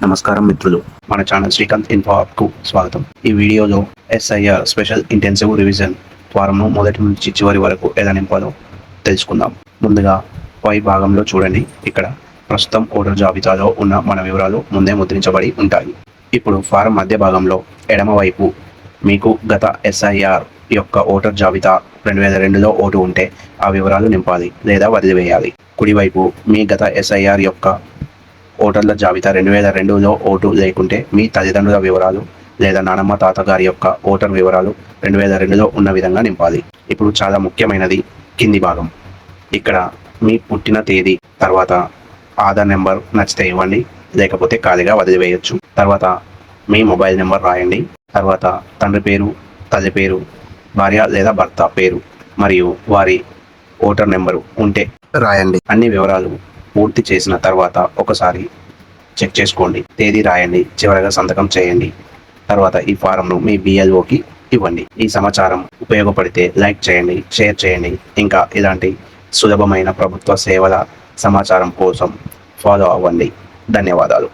నమస్కారం మిత్రులు, మన ఛానల్ శ్రీకాంత్ ఇన్ఫోకు స్వాగతం. ఈ వీడియోలో ఎస్ఐఆర్ స్పెషల్ ఇంటెన్సివ్ రివిజన్ ఫారంను మొదటి నుంచి చివరి వరకు ఎలా నింపాలో తెలుసుకుందాం. ముందుగా పై భాగంలో చూడండి. ఇక్కడ ప్రస్తుతం ఓటర్ జాబితాలో ఉన్న మన వివరాలు ముందే ముద్రించబడి ఉంటాయి. ఇప్పుడు ఫారం మధ్య భాగంలో ఎడమ వైపు మీకు గత ఎస్ఐఆర్ యొక్క ఓటర్ జాబితా 2002లో ఓటు ఉంటే ఆ వివరాలు నింపాలి లేదా వదిలివేయాలి. కుడివైపు మీ గత ఎస్ఐఆర్ యొక్క ఓటర్ల జాబితా 2002లో ఓటు లేకుంటే మీ తల్లిదండ్రుల వివరాలు లేదా నానమ్మ తాతగారి యొక్క ఓటర్ వివరాలు 2002లో ఉన్న విధంగా నింపాలి. ఇప్పుడు చాలా ముఖ్యమైనది కింది భాగం. ఇక్కడ మీ పుట్టిన తేదీ, తర్వాత ఆధార్ నెంబర్ నచ్చితే ఇవ్వండి, లేకపోతే ఖాళీగా వదిలివేయచ్చు. తర్వాత మీ మొబైల్ నెంబర్ రాయండి. తర్వాత తండ్రి పేరు, తల్లి పేరు, భార్య లేదా భర్త పేరు మరియు వారి ఓటర్ నెంబరు ఉంటే రాయండి. అన్ని వివరాలు పూర్తి చేసిన తర్వాత ఒకసారి చెక్ చేసుకోండి. తేదీ రాయండి, చివరగా సంతకం చేయండి. తర్వాత ఈ ఫారంను మీ BLOకి ఇవ్వండి. ఈ సమాచారం ఉపయోగపడితే లైక్ చేయండి, షేర్ చేయండి. ఇంకా ఇలాంటి సులభమైన ప్రభుత్వ సేవల సమాచారం కోసం ఫాలో అవ్వండి. ధన్యవాదాలు.